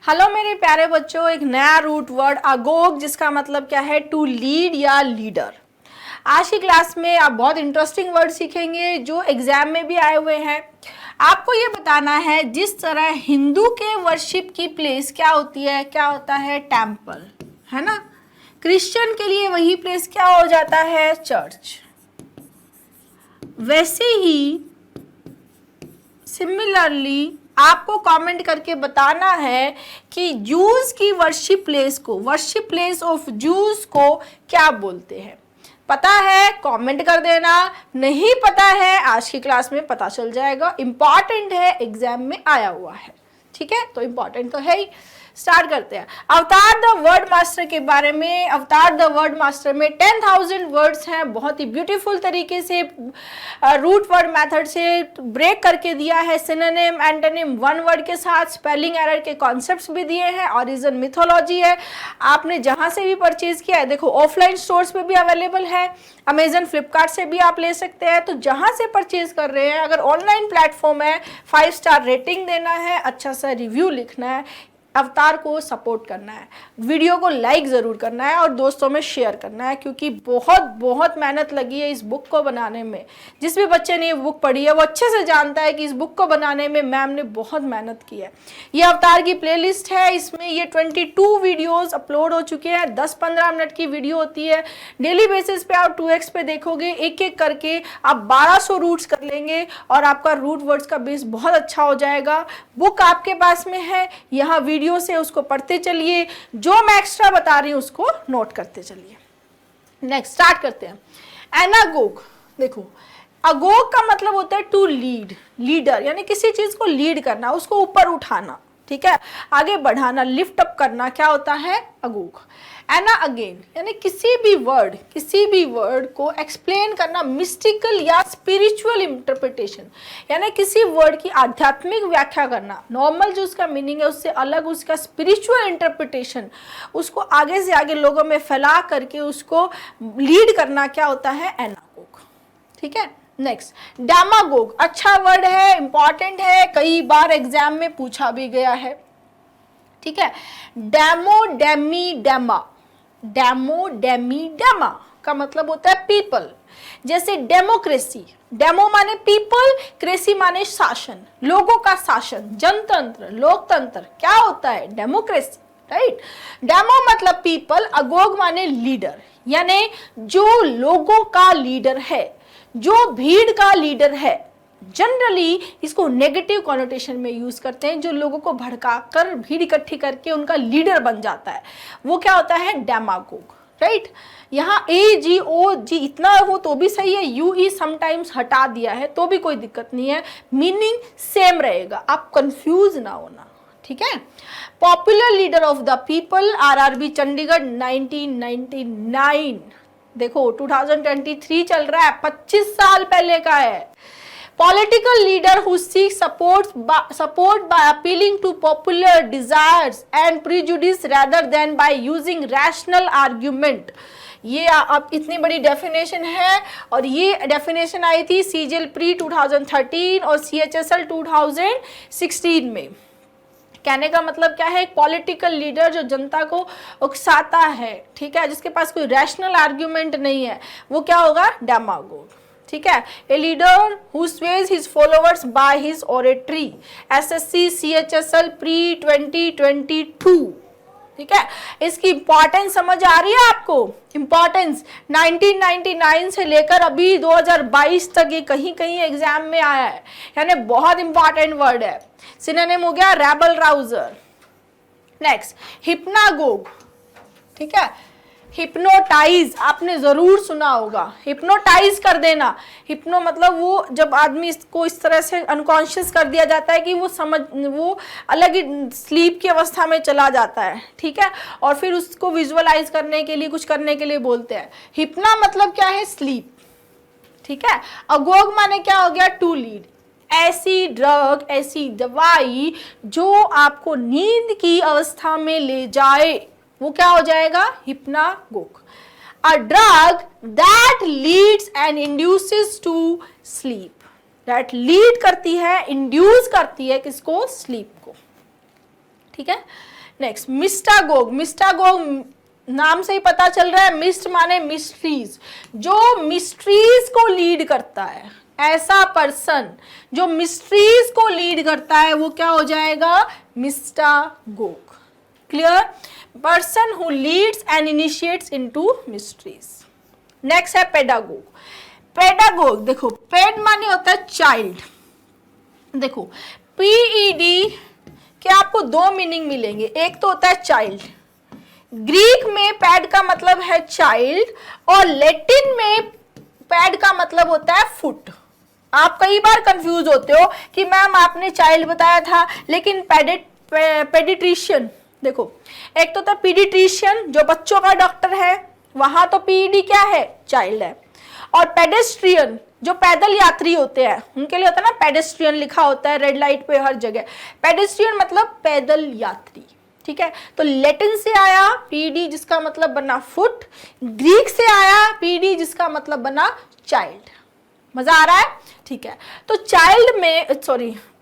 Hello मेरे प्यारे बच्चों, एक नया रूट वर्ड अगोग, जिसका मतलब क्या है टू लीड या लीडर। आज की क्लास में आप बहुत इंटरेस्टिंग वर्ड सीखेंगे जो एग्जाम में भी आए हुए हैं। आपको ये बताना है जिस तरह हिंदू के वर्शिप की प्लेस क्या होती है, क्या होता है टेम्पल, है ना। क्रिश्चियन के लिए वही प्लेस क्या हो जाता है, चर्च। वैसे ही सिमिलरली आपको कमेंट करके बताना है कि जूस की वर्शिप प्लेस ऑफ जूस को क्या बोलते हैं। पता है कमेंट कर देना, नहीं पता है आज की क्लास में पता चल जाएगा। इंपॉर्टेंट है, एग्जाम में आया हुआ है, ठीक है, तो इंपॉर्टेंट तो है ही। स्टार्ट करते हैं अवतार द वर्ड मास्टर के बारे में। अवतार द वर्ड मास्टर में 10,000 वर्ड्स हैं। बहुत ही ब्यूटीफुल तरीके से रूट वर्ड मेथड से ब्रेक करके दिया है। सिनोनिम एंटोनिम वन वर्ड के साथ, स्पेलिंग एरर के कॉन्सेप्ट्स भी दिए हैं, ओरिजिन मिथोलॉजी है। आपने जहां से भी परचेज किया है, देखो ऑफलाइन स्टोर्स पे भी अवेलेबल है, अमेजन फ्लिपकार्ट से भी आप ले सकते हैं। तो जहां से परचेज कर रहे हैं, अगर ऑनलाइन प्लेटफॉर्म है, 5 स्टार रेटिंग देना है, अच्छा सा रिव्यू लिखना है, अवतार को सपोर्ट करना है, वीडियो को लाइक ज़रूर करना है और दोस्तों में शेयर करना है, क्योंकि बहुत बहुत मेहनत लगी है इस बुक को बनाने में। जिस भी बच्चे ने ये बुक पढ़ी है वो अच्छे से जानता है कि इस बुक को बनाने में मैम ने बहुत मेहनत की है। ये अवतार की प्लेलिस्ट है, इसमें ये 22 वीडियोज़ अपलोड हो चुके हैं। 10-15 मिनट की वीडियो होती है। डेली बेसिस पे आप 2x पे देखोगे, एक एक करके आप 1200 रूट्स कर लेंगे और आपका रूट वर्ड्स का बेस बहुत अच्छा हो जाएगा। बुक आपके पास में है, यहाँ वीडियो से उसको पढ़ते चलिए, जो मैं एक्स्ट्रा बता रही हूं उसको नोट करते चलिए। नेक्स्ट स्टार्ट करते हैं। एनागोग, देखो अगोग का मतलब होता है टू लीड, लीडर, यानी किसी चीज को लीड करना, उसको ऊपर उठाना, ठीक है, आगे बढ़ाना, लिफ्ट अप करना, क्या होता है अगोग। एना अगेन, यानी किसी भी वर्ड को एक्सप्लेन करना, मिस्टिकल या स्पिरिचुअल इंटरप्रिटेशन, यानी किसी वर्ड की आध्यात्मिक व्याख्या करना, नॉर्मल जो उसका मीनिंग है उससे अलग उसका स्पिरिचुअल इंटरप्रिटेशन, उसको आगे से आगे लोगों में फैला करके उसको लीड करना, क्या होता है एनागोग, ठीक है। नेक्स्ट डेमागोग, अच्छा वर्ड है, इंपॉर्टेंट है, कई बार एग्जाम में पूछा भी गया है, ठीक है। डेमो डेमी डेमा, डेमो डेमी डेमा का मतलब होता है पीपल। जैसे डेमोक्रेसी, डेमो माने पीपल, क्रेसी माने शासन, लोगों का शासन, जनतंत्र, लोकतंत्र, क्या होता है डेमोक्रेसी, राइट। डेमो मतलब पीपल, अगोग माने लीडर, यानी जो लोगों का लीडर है, जो भीड़ का लीडर है। जनरली इसको नेगेटिव कॉनोटेशन में यूज करते हैं, जो लोगों को भड़का कर भीड़ इकट्ठी करके उनका लीडर बन जाता है, वो क्या होता है डेमागोग, राइट। यहाँ AGOG इतना हो तो भी सही है, UE समटाइम्स हटा दिया है तो भी कोई दिक्कत नहीं है, मीनिंग सेम रहेगा, आप कंफ्यूज ना होना, ठीक है। Popular leader of the people, RRB Chandigarh 1999। देखो 2023 चल रहा है, 25 साल पहले का है। Political leader who seeks support by appealing to popular desires and prejudice rather than by using rational argument। ये अब इतनी बड़ी डेफिनेशन है और ये डेफिनेशन आई थी CGL प्री 2013 और CHSL 2016 में। कहने का मतलब क्या है, एक पॉलिटिकल लीडर जो जनता को उकसाता है, ठीक है, जिसके पास कोई रैशनल आर्ग्यूमेंट नहीं है, वो क्या होगा डेमागोग, ठीक है। A leader who Suez his followers by his oratory, SSC CHSL pre 2022, ठीक है। इसकी इंपॉर्टेंस समझ आ रही है आपको, इंपॉर्टेंस 1999 से लेकर अभी 2022 तक ये कहीं कहीं एग्जाम में आया है, यानी बहुत इंपॉर्टेंट वर्ड है। सिनोनिम हो गया रेबल राउजर। नेक्स्ट हिप्नागोग, ठीक है। हिप्नोटाइज आपने जरूर सुना होगा, हिप्नोटाइज कर देना। हिप्नो मतलब वो जब आदमी इसको इस तरह से अनकॉन्शियस कर दिया जाता है कि वो अलग ही स्लीप की अवस्था में चला जाता है, ठीक है, और फिर उसको विजुअलाइज करने के लिए कुछ करने के लिए बोलते हैं। हिप्ना मतलब क्या है, स्लीप, ठीक है। अगोग माने क्या हो गया, टू लीड, ऐसी ड्रग, ऐसी दवाई जो आपको नींद की अवस्था में ले जाए, वो क्या हो जाएगा hypnagogue. A drug that leads and induces to sleep, that lead करती है, इंड्यूस करती है किसको, स्लीप को। ठीक है। नेक्स्ट मिस्टागोग, मिस्टागोग नाम से ही पता चल रहा है, मिस्ट माने मिस्ट्रीज, जो मिस्ट्रीज को लीड करता है, ऐसा पर्सन जो मिस्ट्रीज को लीड करता है वो क्या हो जाएगा, mystagogue. Clear, person who leads and initiates into mysteries. Next है पेडागोग। पेडागोग देखो, पेड माने होता है चाइल्ड, देखो पीईडी के आपको दो मीनिंग मिलेंगे, एक तो होता है चाइल्ड, ग्रीक में पैड का मतलब है चाइल्ड और लैटिन में पैड का मतलब होता है फुट। आप कई बार कंफ्यूज होते हो कि मैम आपने चाइल्ड बताया था लेकिन पेडिट्रिशियन, देखो एक तो था पीडिट्रिशियन जो बच्चों का डॉक्टर है, वहां तो पीईडी क्या है, चाइल्ड है, और पेडेस्ट्रियन जो पैदल यात्री होते हैं उनके लिए होता है ना पेडेस्ट्रियन लिखा होता है रेड लाइट पे हर जगह, पेडेस्ट्रियन मतलब पैदल यात्री। ठीक है, तो लैटिन से आया पीडी जिसका मतलब बना फुट, ग्रीक से आया पीडी जिसका मतलब बना चाइल्ड। मजा आ रहा है? ठीक है, तो चाइल्ड में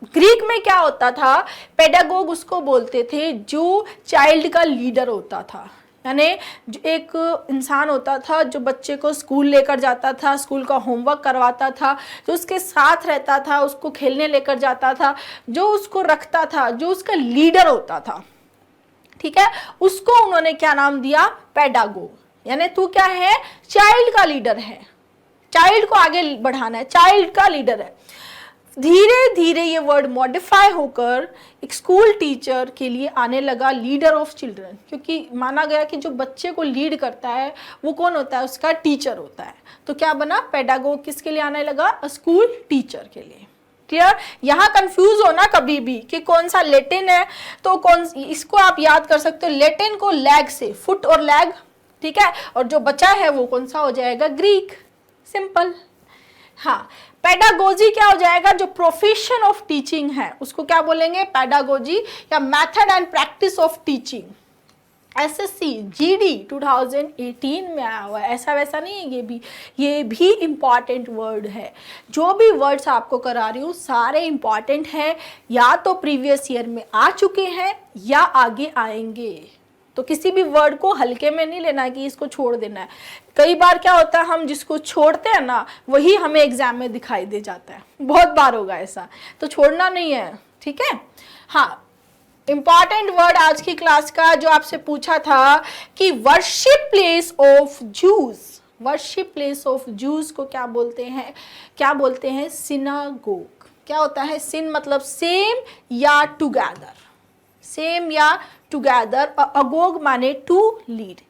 ग्रीक में क्या होता था, पेडागोग उसको बोलते थे जो चाइल्ड का लीडर होता था, यानी जो एक इंसान होता था जो बच्चे को स्कूल लेकर जाता था, स्कूल का होमवर्क करवाता था, जो उसके साथ रहता था, उसको खेलने लेकर जाता था, जो उसको रखता था, जो उसका लीडर होता था। ठीक है, उसको उन्होंने क्या नाम दिया, पेडागोग, यानी तू क्या है, चाइल्ड का लीडर है, चाइल्ड को आगे बढ़ाना है, चाइल्ड का लीडर है। धीरे धीरे ये वर्ड मॉडिफाई होकर एक स्कूल टीचर के लिए आने लगा, लीडर ऑफ चिल्ड्रन, क्योंकि माना गया कि जो बच्चे को लीड करता है वो कौन होता है, उसका टीचर होता है। तो क्या बना, पेडागोग किसके लिए आने लगा, स्कूल टीचर के लिए। क्लियर? यहाँ कंफ्यूज होना कभी भी कि कौन सा लैटिन है, तो कौन, इसको आप याद कर सकते हो, लैटिन को लैग से, फुट और लैग, ठीक है, और जो बचा है वो कौन सा हो जाएगा, ग्रीक, सिंपल। हाँ, पेडागोजी क्या हो जाएगा, जो प्रोफेशन ऑफ टीचिंग है उसको क्या बोलेंगे, पेडागोजी या method and practice of teaching. SSC GD 2018 में आया हुआ है, ऐसा वैसा नहीं है, ये भी इंपॉर्टेंट वर्ड है। जो भी वर्ड्स आपको करा रही हूँ सारे इंपॉर्टेंट हैं, या तो प्रीवियस ईयर में आ चुके हैं या आगे आएंगे, तो किसी भी वर्ड को हल्के में नहीं लेना कि इसको छोड़ देना है। कई बार क्या होता है, हम जिसको छोड़ते हैं ना वही हमें एग्जाम में दिखाई दे जाता है, बहुत बार होगा ऐसा, तो छोड़ना नहीं है। ठीक है, हाँ, इंपॉर्टेंट वर्ड आज की क्लास का जो आपसे पूछा था कि worship place of juice, worship place of juice को क्या बोलते हैं, क्या बोलते हैं, सिनागोग। क्या होता है, सिन मतलब सेम या टुगेदर, सेम या टुगेदर, अगोग माने टू लीड।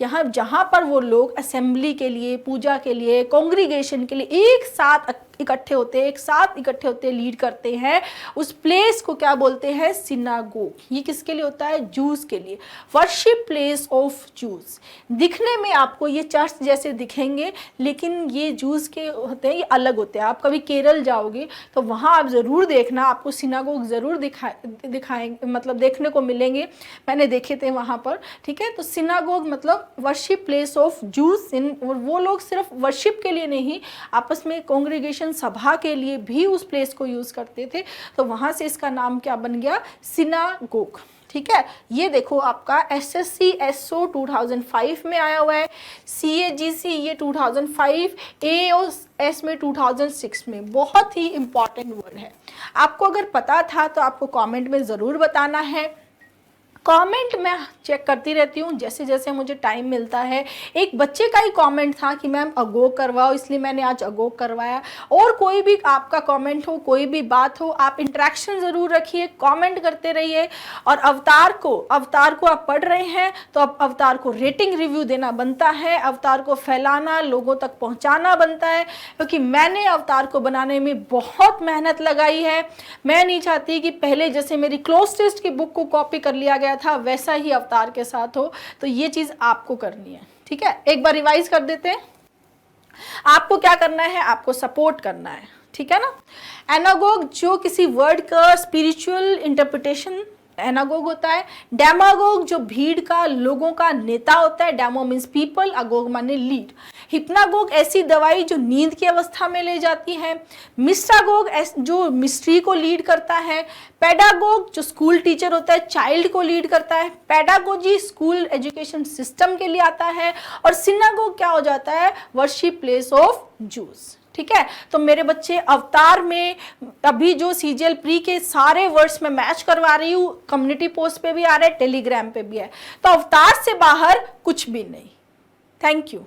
यहाँ जहाँ पर वो लोग असेंबली के लिए, पूजा के लिए, कॉन्ग्रीगेशन के लिए एक साथ इकट्ठे होते हैं, लीड करते हैं, उस प्लेस को क्या बोलते हैं, सिनागोग। ये किसके लिए होता है, जूस के लिए, वर्शिप प्लेस ऑफ जूस। दिखने में आपको ये चर्च जैसे दिखेंगे लेकिन ये जूस के होते हैं, ये अलग होते हैं। आप कभी केरल जाओगे तो वहाँ आप ज़रूर देखना, आपको सिनागोग ज़रूर दिखाएंगे, मतलब देखने को मिलेंगे, मैंने देखे थे वहाँ पर। ठीक है, तो सिनागोग मतलब वर्शिप प्लेस ऑफ जूस। वो लोग सिर्फ वर्शिप के लिए नहीं, आपस में कॉन्ग्रीगेशन सभा के लिए भी उस प्लेस को यूज करते थे, तो वहां से इसका नाम क्या बन गया, सिनागोग। ठीक है, ये देखो आपका एसएससी एसओ 2005 में आया हुआ है, सीएजीसी ये 2005, एओएस में 2006 में। बहुत ही इंपॉर्टेंट वर्ड है, आपको अगर पता था तो आपको कमेंट में ज़रूर बताना है। कमेंट मैं चेक करती रहती हूँ जैसे जैसे मुझे टाइम मिलता है। एक बच्चे का ही कमेंट था कि मैम अगोग करवाओ, इसलिए मैंने आज अगोग करवाया। और कोई भी आपका कमेंट हो, कोई भी बात हो, आप इंटरेक्शन ज़रूर रखिए, कमेंट करते रहिए। और अवतार को आप पढ़ रहे हैं तो अब अवतार को रेटिंग रिव्यू देना बनता है, अवतार को फैलाना, लोगों तक पहुँचाना बनता है, क्योंकि मैंने अवतार को बनाने में बहुत मेहनत लगाई है। मैं नहीं चाहती कि पहले जैसे मेरी क्लोज टेस्ट की बुक को कॉपी कर लिया गया था वैसा ही अवतार के साथ हो, तो ये चीज आपको करनी है। ठीक है, एक बार रिवाइज कर देते हैं। आपको क्या करना है, आपको सपोर्ट करना है, ठीक है ना। एनागोग जो किसी वर्ड का स्पिरिचुअल इंटरप्रिटेशन एनागोग होता है। डेमागोग जो भीड़ का, लोगों का नेता होता है। डेमो मीन्स पीपल, अगोग माने लीड। हिप्नागोग ऐसी दवाई जो नींद की अवस्था में ले जाती है। मिस्ट्रागोग जो मिस्ट्री को लीड करता है। पेडागोग जो स्कूल टीचर होता है, चाइल्ड को लीड करता है। पेडागोजी स्कूल एजुकेशन सिस्टम के लिए आता है। और सिनागोग क्या हो जाता है, वर्शिप प्लेस ऑफ जूस। ठीक है, तो मेरे बच्चे अवतार में अभी जो सीजीएल प्री के सारे वर्ड्स में मैच करवा रही हूँ, कम्युनिटी पोस्ट पे भी आ रहा है, टेलीग्राम पे भी है, तो अवतार से बाहर कुछ भी नहीं। Thank you.